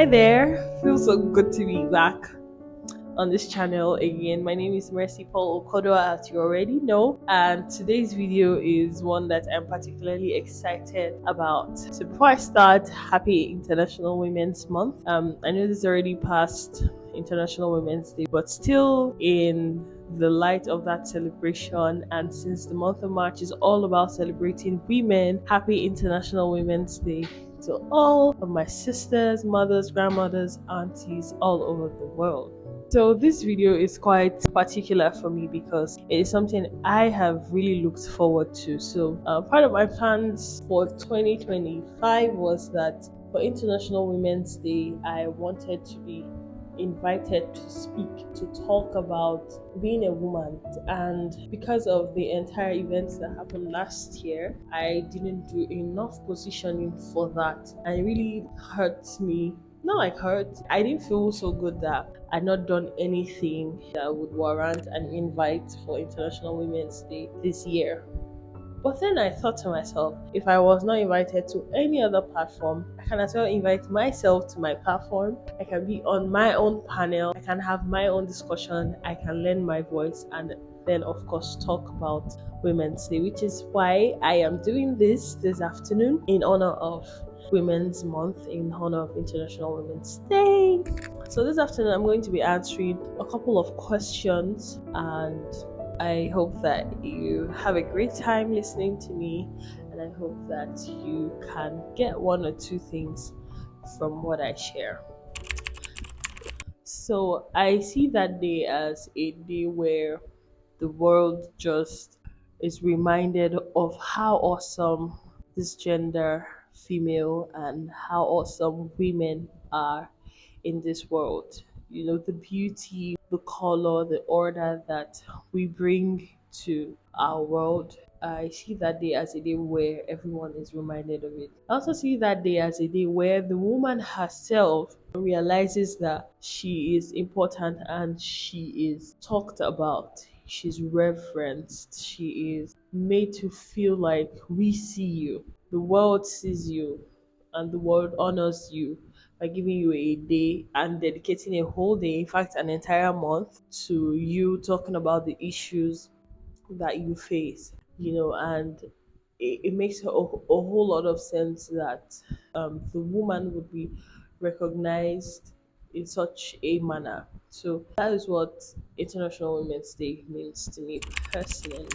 Hi there, feels so good to be back on this channel again. My name is Mercy Paul Okodo, as you already know, and today's video is one that I'm particularly excited about. So before I start, happy International Women's Month. I know this is already past International Women's Day, but still in the light of that celebration, and since the month of March is all about celebrating women, happy International Women's Day to all of my sisters, mothers, grandmothers, aunties all over the world. So this video is quite particular for me because it is something I have really looked forward to. So part of my plans for 2025 was that for International Women's Day, I wanted to be invited to speak, to talk about being a woman. And because of the entire events that happened last year, I didn't do enough positioning for that. And it really hurts me. Not like hurt. I didn't feel so good that I'd not done anything that would warrant an invite for International Women's Day this year. But then I thought to myself, if I was not invited to any other platform, I can as well invite myself to my platform. I can be on my own panel. I can have my own discussion. I can lend my voice and then, of course, talk about Women's Day, which is why I am doing this afternoon in honor of Women's Month, in honor of International Women's Day. So this afternoon, I'm going to be answering a couple of questions, and I hope that you have a great time listening to me, and I hope that you can get one or two things from what I share. So, I see that day as a day where the world just is reminded of how awesome this gender, female, and how awesome women are in this world. You know, the beauty, the color, the order that we bring to our world. I see that day as a day where everyone is reminded of it. I also see that day as a day where the woman herself realizes that she is important and she is talked about. She's reverenced. She is made to feel like we see you. The world sees you and the world honors you by giving you a day and dedicating a whole day, in fact, an entire month, to you talking about the issues that you face, and it makes a whole lot of sense that the woman would be recognized in such a manner. So that is what International Women's Day means to me personally.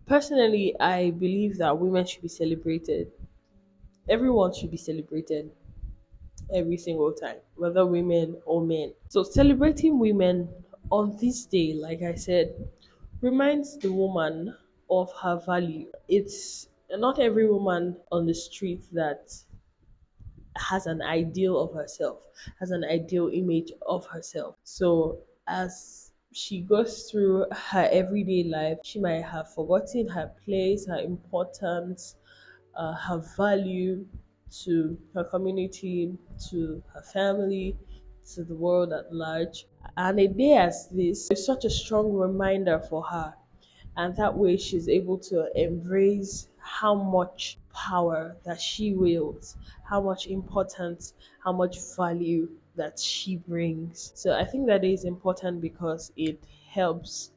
Personally, I believe that women should be celebrated. Everyone should be celebrated every single time, whether women or men. So celebrating women on this day, like I said, reminds the woman of her value. It's not every woman on the street that has an ideal of herself, has an ideal image of herself. So as she goes through her everyday life, she might have forgotten her place, her importance, her value to her community, to her family, to the world at large. And a day as this is such a strong reminder for her. And that way she's able to embrace how much power that she wields, how much importance, how much value that she brings. So I think that is important because it helps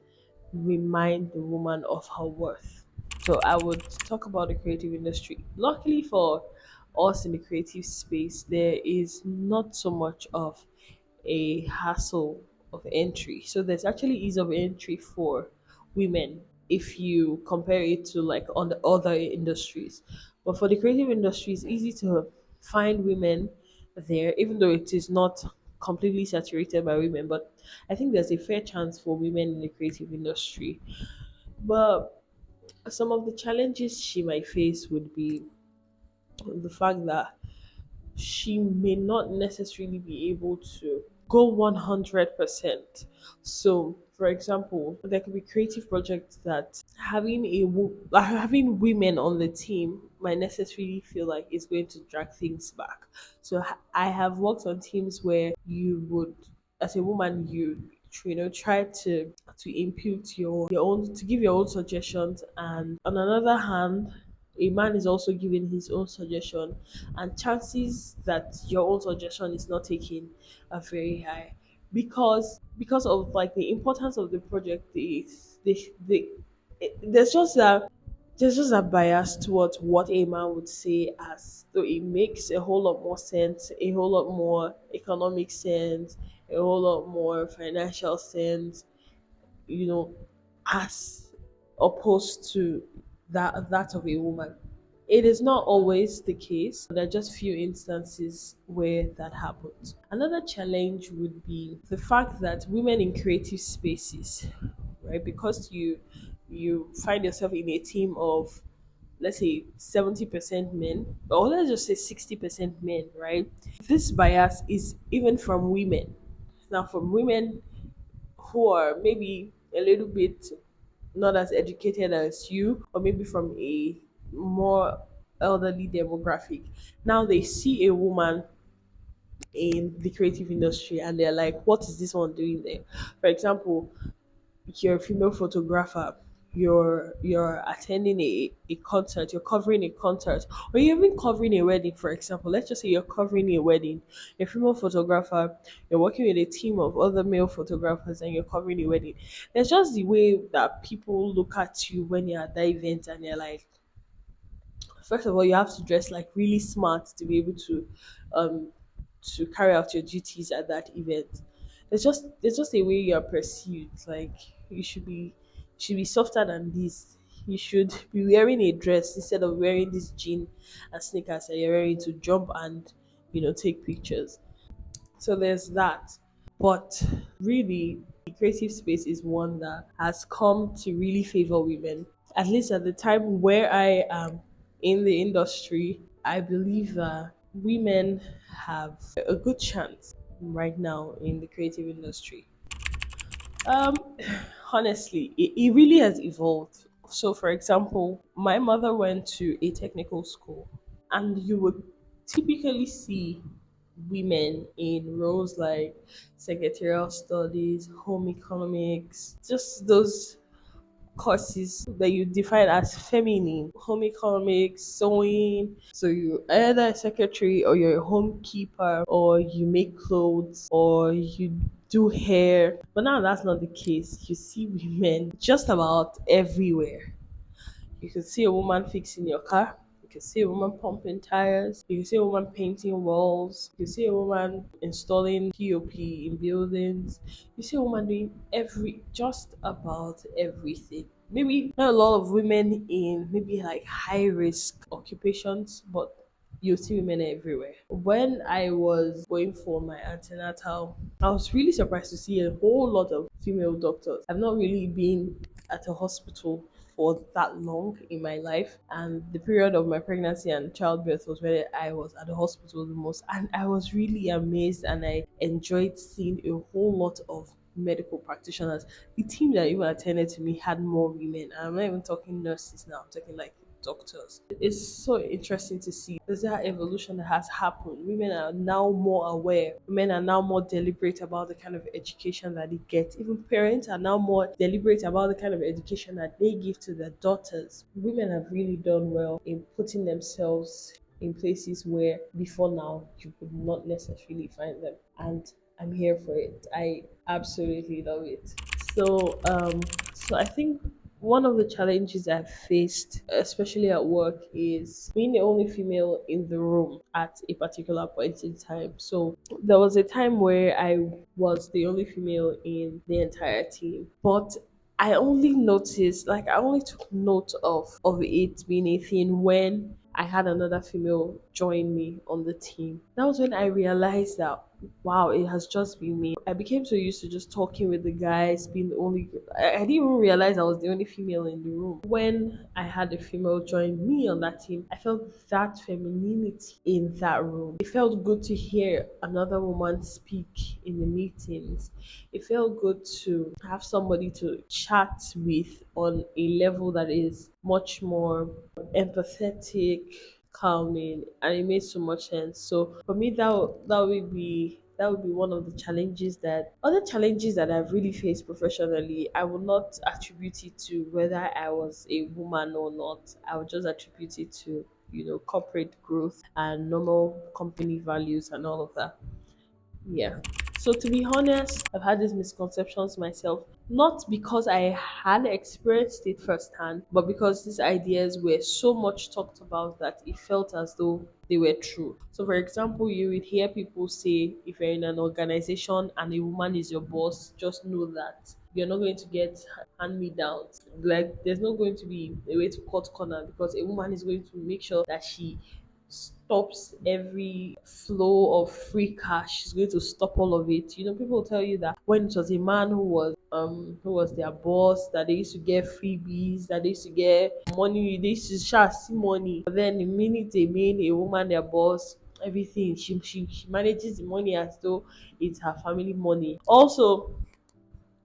remind the woman of her worth. So I would talk about the creative industry. Luckily for us in the creative space, there is not so much of a hassle of entry. So there's actually ease of entry for women if you compare it to like on the other industries. But for the creative industry, it's easy to find women there, even though it is not completely saturated by women. But I think there's a fair chance for women in the creative industry. But some of the challenges she might face would be the fact that she may not necessarily be able to go 100%. So, for example, there could be creative projects that having women on the team might necessarily feel like it's going to drag things back. So, I have worked on teams where you would, as a woman, try to impute your own, to give your own suggestions, and on another hand, a man is also giving his own suggestion, and chances that your own suggestion is not taken are very high, because of like the importance of the project. There's just a bias towards what a man would say, as though it makes a whole lot more sense, a whole lot more economic sense, a whole lot more financial sense, you know, as opposed to that of a woman. It is not always the case. There are just few instances where that happens. Another challenge would be the fact that women in creative spaces, right? Because you find yourself in a team of, let's say, 70% men, or let's just say 60% men, right? This bias is even from women. Now, from women who are maybe a little bit not as educated as you, or maybe from a more elderly demographic. Now they see a woman in the creative industry and they're like, what is this one doing there? For example, you're a female photographer, you're attending a concert, you're covering a concert, or you're even covering a wedding. For example, let's just say you're covering a wedding, you're a female photographer, you're working with a team of other male photographers and you're covering a wedding. There's just the way that people look at you when you're at that event and they're like, first of all, you have to dress like really smart to be able um to carry out your duties at that event. There's just a way you're perceived. Like you should be softer than this. You should be wearing a dress instead of wearing this jean and sneakers that you're wearing to jump and take pictures. So there's that. But really, the creative space is one that has come to really favor women. At least at the time where I am in the industry, I believe that women have a good chance right now in the creative industry. Um, Honestly, it really has evolved. So, for example, my mother went to a technical school, and you would typically see women in roles like secretarial studies, home economics, just those courses that you define as feminine: home economics, sewing. So you either a secretary, or you're a home keeper, or you make clothes, or you do hair. But now that's not the case. You see women just about everywhere. You can see a woman fixing your car. You can see a woman pumping tires. You can see a woman painting walls. You can see a woman installing POP in buildings. You see a woman doing just about everything. Maybe not a lot of women in maybe like high risk occupations, but you see women everywhere. When I was going for my antenatal, I was really surprised to see a whole lot of female doctors. I've not really been at a hospital for that long in my life, and the period of my pregnancy and childbirth was when I was at the hospital the most, and I was really amazed and I enjoyed seeing a whole lot of medical practitioners. The team that even attended to me had more women. I'm not even talking nurses now, I'm talking like doctors. It's so interesting to see there's that evolution that has happened. Women are now more aware. Women are now more deliberate about the kind of education that they get. Even parents are now more deliberate about the kind of education that they give to their daughters. Women have really done well in putting themselves in places where before now you would not necessarily find them. And I'm here for it. I absolutely love it. So so I think one of the challenges I've faced, especially at work, is being the only female in the room at a particular point in time. So there was a time where I was the only female in the entire team, but I only took note of it being a thing when I had another female join me on the team. That was when I realized that wow, it has just been me. I became so used to just talking with the guys, being the only. I didn't even realize I was the only female in the room. When I had a female join me on that team, I felt that femininity in that room. It felt good to hear another woman speak in the meetings. It felt good to have somebody to chat with on a level that is much more empathetic, calming, and it made so much sense. So for me, that would be that would be one of the challenges that other challenges that I've really faced professionally. I will not attribute it to whether I was a woman or not. I would just attribute it to, corporate growth and normal company values and all of that. Yeah. So to be honest, I've had these misconceptions myself, not because I had experienced it firsthand, but because these ideas were so much talked about that it felt as though they were true. So for example, you would hear people say if you're in an organization and a woman is your boss, just know that you're not going to get hand me downs. Like there's not going to be a way to cut corner because a woman is going to make sure that she stops every flow of free cash. She's going to stop all of it. People tell you that when it was a man who was their boss, that they used to get freebies, that they used to get money, they used to share see money. But then the minute they made a woman their boss, everything she manages the money as though it's her family money. Also,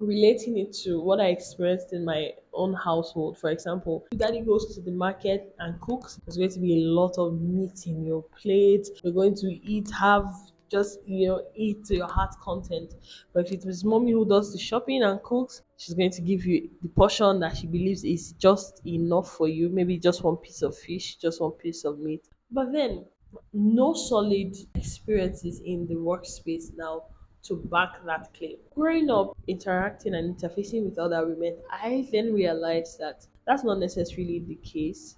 relating it to what I experienced in my own household. For example, if daddy goes to the market and cooks, there's going to be a lot of meat in your plate. You're going to eat, have just eat to your heart content. But if it was mommy who does the shopping and cooks, she's going to give you the portion that she believes is just enough for you. Maybe just one piece of fish, just one piece of meat. But then no solid experiences in the workspace now to back that claim. Growing up, interacting and interfacing with other women, I then realized that that's not necessarily the case.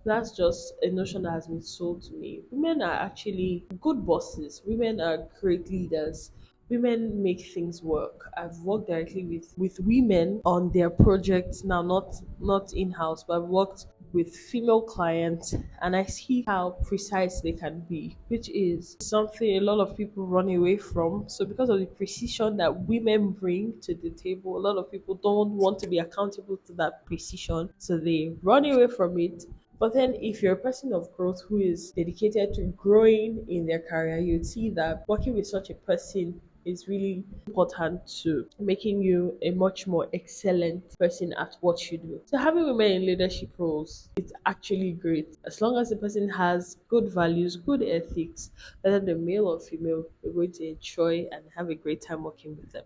That's just a notion that has been sold to me. Women are actually good bosses. Women are great leaders. Women make things work. I've worked directly with women on their projects now, not in house, but I've worked with female clients and I see how precise they can be, which is something a lot of people run away from. So because of the precision that women bring to the table, a lot of people don't want to be accountable to that precision. So they run away from it. But then, if you're a person of growth who is dedicated to growing in their career, you'd see that working with such a person is really important to making you a much more excellent person at what you do. So, having women in leadership roles is actually great as long as the person has good values, good ethics, whether they're male or female, you're going to enjoy and have a great time working with them.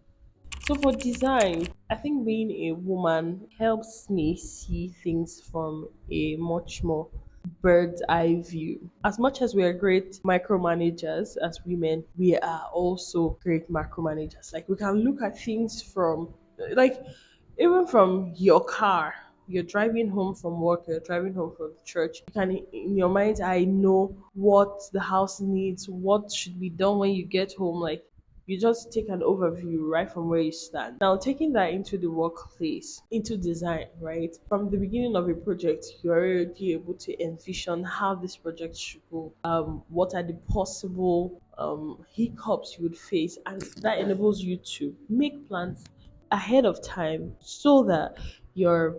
So for design, I think being a woman helps me see things from a much more bird's eye view. As much as we are great micromanagers as women, we are also great macromanagers. Like we can look at things from like even from your car. You're driving home from work, you're driving home from church. You can, in your mind, I know what the house needs, what should be done when you get home. Like, you just take an overview right from where you stand. Now, taking that into the workplace, into design, right? From the beginning of a project, you're already able to envision how this project should go. What are the possible hiccups you would face, and that enables you to make plans ahead of time so that you're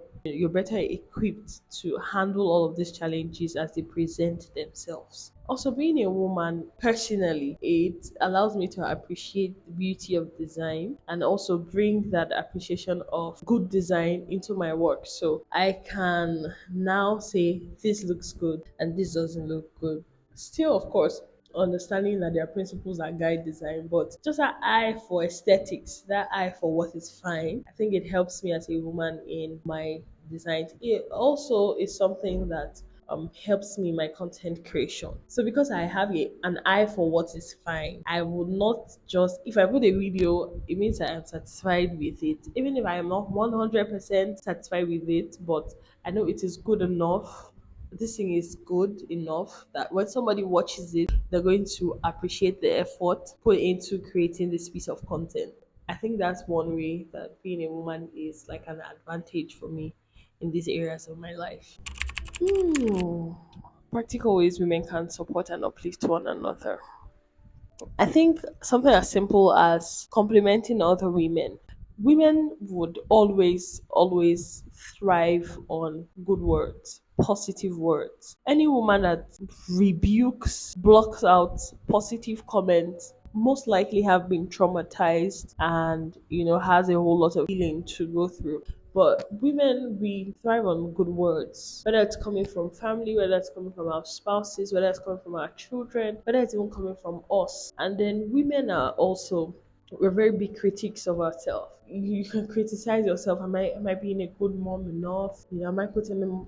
better equipped to handle all of these challenges as they present themselves. Also, being a woman personally, it allows me to appreciate the beauty of design and also bring that appreciation of good design into my work. So I can now say this looks good and this doesn't look good. Still, of course, understanding that there are principles that guide design, but just that eye for aesthetics, that eye for what is fine, I think it helps me as a woman in my designs. It also is something that helps me in my content creation. So because I have an eye for what is fine, I would not just, if I put a video, it means I am satisfied with it. Even if I am not 100% satisfied with it, but I know it is good enough, this thing is good enough that when somebody watches it, they're going to appreciate the effort put into creating this piece of content. I think that's one way that being a woman is like an advantage for me in these areas of my life. Hmm. Practical ways women can support and uplift one another. I think something as simple as complimenting other women. Women would always thrive on good words, positive words. Any woman that rebukes, blocks out positive comments most likely have been traumatized and has a whole lot of healing to go through. But women, we thrive on good words, whether it's coming from family, whether it's coming from our spouses, whether it's coming from our children, whether it's even coming from us. And then women are also, we're very big critics of ourselves. You can criticize yourself. Am I being a good mom enough? Am I putting in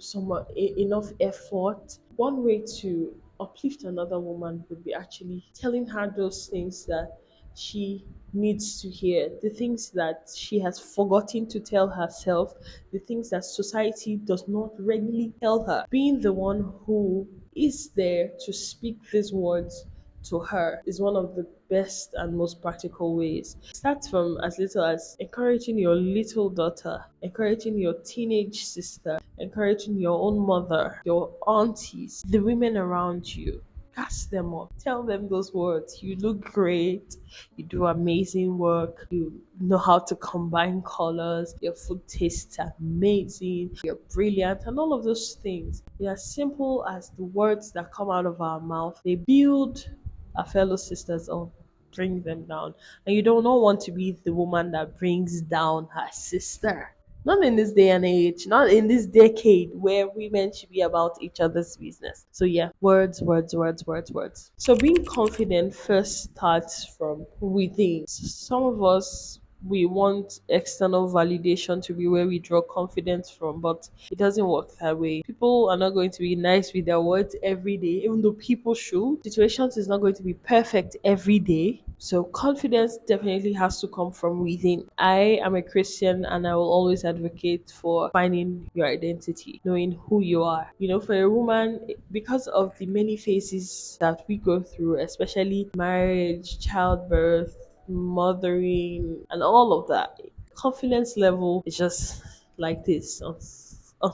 enough effort? One way to uplift another woman would be actually telling her those things that she needs to hear, the things that she has forgotten to tell herself, the things that society does not regularly tell her. Being the one who is there to speak these words to her is one of the best and most practical ways. Start from as little as encouraging your little daughter, encouraging your teenage sister, encouraging your own mother, your aunties, the women around you. Gas them up. Tell them those words. You look great. You do amazing work. You know how to combine colors. Your food tastes amazing. You're brilliant. And all of those things. They're as simple as the words that come out of our mouth. They build our fellow sisters up, bring them down. And you do not want to be the woman that brings down her sister. Not in this day and age, not in this decade where women should be about each other's business. So yeah, words, words, words, words, words. So being confident first starts from within. Some of us, we want external validation to be where we draw confidence from, but it doesn't work that way. People are not going to be nice with their words every day, even though people should. Situations is not going to be perfect every day. So confidence definitely has to come from within. I am a Christian and I will always advocate for finding your identity, knowing who you are. For a woman, because of the many phases that we go through, especially marriage, childbirth, mothering, and all of that, confidence level is just like this on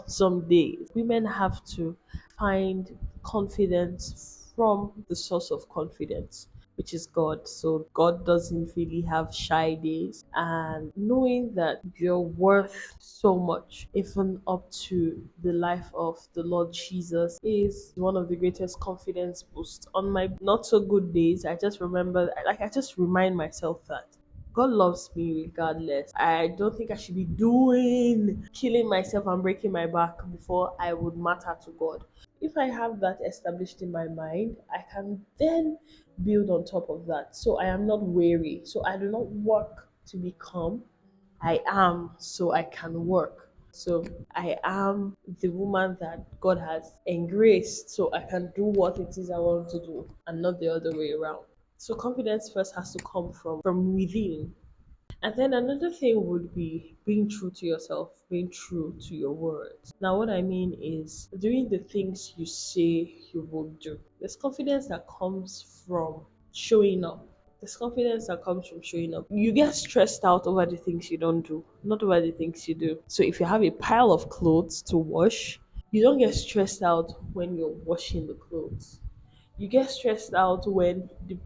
some days. Women have to find confidence from the source of confidence, which is God. So God doesn't really have shy days. And knowing that you're worth so much, even up to the life of the Lord Jesus, is one of the greatest confidence boosts. On my not so good days, I just remember, like, I just remind myself that God loves me regardless. I don't think I should be doing killing myself and breaking my back before I would matter to God. If I have that established in my mind, I can then build on top of that. So I am not weary. So I do not work to become. I am so I can work. So I am the woman that God has engraced so I can do what it is I want to do and not the other way around. So confidence first has to come from within. And then another thing would be being true to yourself, being true to your words. Now, what I mean is doing the things you say you will do. There's confidence that comes from showing up. There's confidence that comes from showing up. You get stressed out over the things you don't do, not over the things you do. So if you have a pile of clothes to wash, you don't get stressed out when you're washing the clothes. You get stressed out when the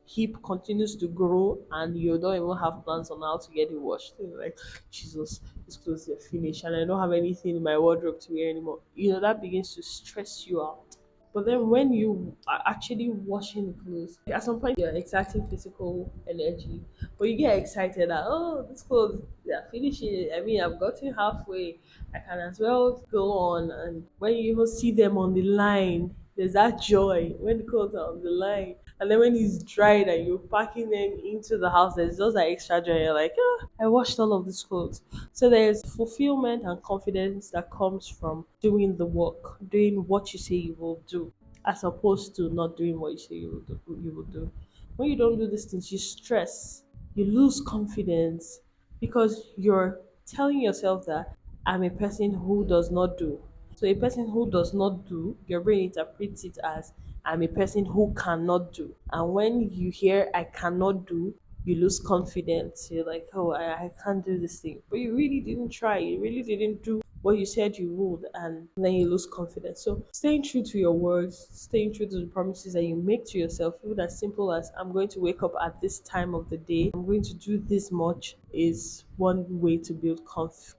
heap continues to grow and you don't even have plans on how to get it washed. You're like, Jesus, this clothes are finished and I don't have anything in my wardrobe to wear anymore. That begins to stress you out. But then when you are actually washing the clothes, at some point you're exerting physical energy, but you get excited that, oh, this clothes, they're finishing. I mean, I've gotten halfway. I can as well go on. And when you even see them on the line, there's that joy when the clothes are on the line. And then when it's dried and you're packing them into the house, there's just that extra joy. You're like, I washed all of these clothes. So there's fulfillment and confidence that comes from doing the work, doing what you say you will do, as opposed to not doing what you say you will do. When you don't do these things, you stress, you lose confidence because you're telling yourself that I'm a person who does not do. So a person who does not do, your brain interprets it as I'm a person who cannot do. And when you hear I cannot do, you lose confidence. You're like, oh, I can't do this thing. But you really didn't try. You really didn't do what you said you would. And then you lose confidence. So staying true to your words, staying true to the promises that you make to yourself, even as simple as I'm going to wake up at this time of the day, I'm going to do this much, is one way to build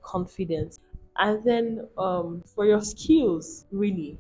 confidence. And then for your skills, really,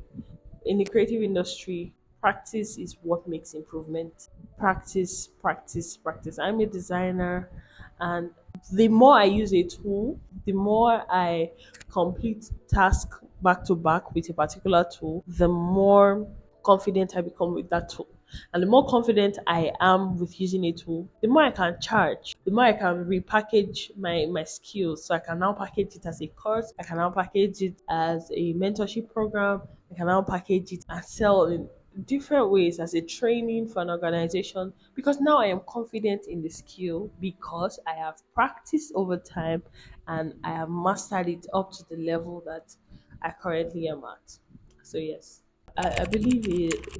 in the creative industry, practice is what makes improvement. Practice, practice, practice. I'm a designer. And the more I use a tool, the more I complete task back to back with a particular tool, the more confident I become with that tool. And the more confident I am with using a tool, the more I can charge, the more I can repackage my skills. So I can now package it as a course, I can now package it as a mentorship program, I can now package it and sell in different ways as a training for an organization, because now I am confident in the skill because I have practiced over time and I have mastered it up to the level that I currently am at. So yes, I believe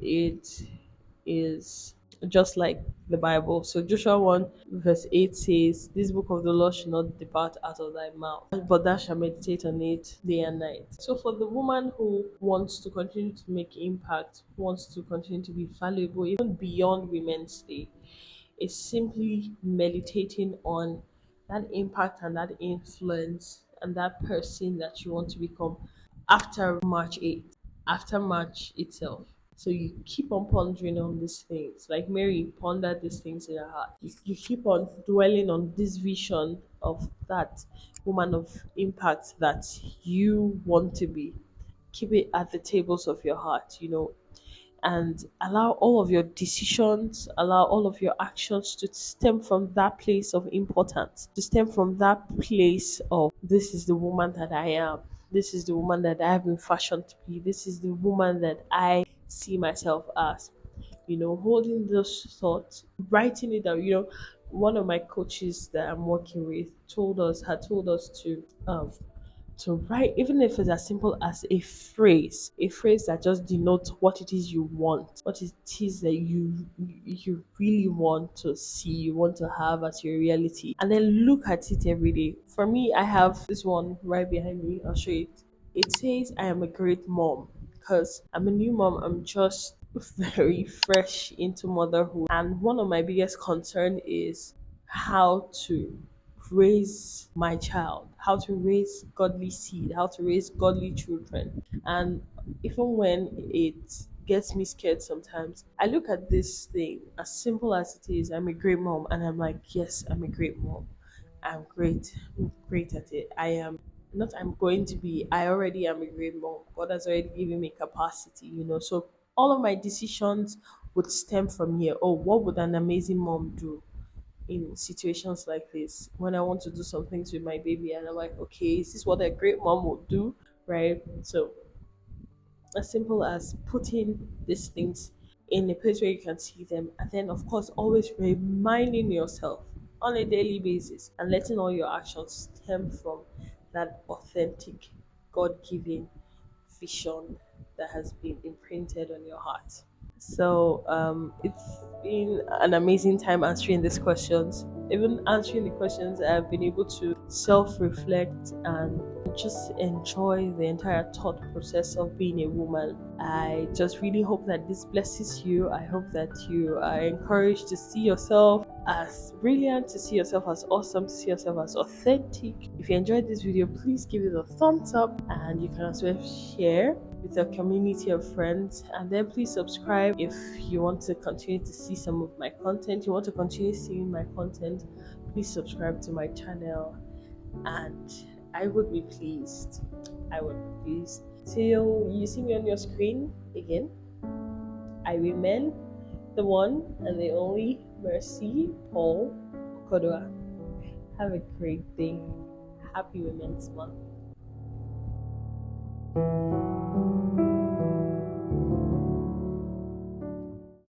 it is just like the Bible. So Joshua 1 verse 8 says, "This book of the law should not depart out of thy mouth, but thou shalt meditate on it day and night." So for the woman who wants to continue to make impact, who wants to continue to be valuable even beyond Women's Day, is simply meditating on that impact and that influence and that person that you want to become after March 8th, after March itself. So you keep on pondering on these things. Like Mary pondered these things in her heart. You keep on dwelling on this vision of that woman of impact that you want to be. Keep it at the tables of your heart, and allow all of your decisions, allow all of your actions to stem from that place of importance, to stem from that place of this is the woman that I am. This is the woman that I have been fashioned to be. This is the woman that I see myself as. Holding those thoughts, writing it down. One of my coaches that I'm working with had told us to write, even if it's as simple as a phrase that just denotes what it is you want, what it is that you really want to see, you want to have as your reality, and then look at it every day. For me, I have this one right behind me. I'll show it. It says, "I am a great mom," because I'm a new mom. I'm just very fresh into motherhood, and one of my biggest concern is how to raise my child, how to raise godly seed, how to raise godly children. And even when it gets me scared sometimes, I look at this thing as simple as it is. I'm a great mom, and I'm like, yes, I'm a great mom. I'm great. I'm great at it. I am not, I'm going to be, I already am a great mom. God has already given me capacity. So all of my decisions would stem from here. Oh, what would an amazing mom do in situations like this when I want to do some things with my baby and I'm like, okay, is this what a great mom would do? Right? So as simple as putting these things in a place where you can see them, and then of course always reminding yourself on a daily basis and letting all your actions stem from that authentic God-given vision that has been imprinted on your heart. So it's been an amazing time answering these questions. Even answering the questions, I've been able to self reflect and just enjoy the entire thought process of being a woman. I just really hope that this blesses you. I hope that you are encouraged to see yourself as brilliant, to see yourself as awesome, to see yourself as authentic. If you enjoyed this video, please give it a thumbs up, and you can as well share with your community of friends. And then please subscribe if you want to continue to see some of my content. You want to continue seeing my content, please subscribe to my channel, and I would be pleased. I would be pleased. Till you see me on your screen again, I remain the one and the only Mercy Paul Kodua. Have a great day. Happy Women's Month.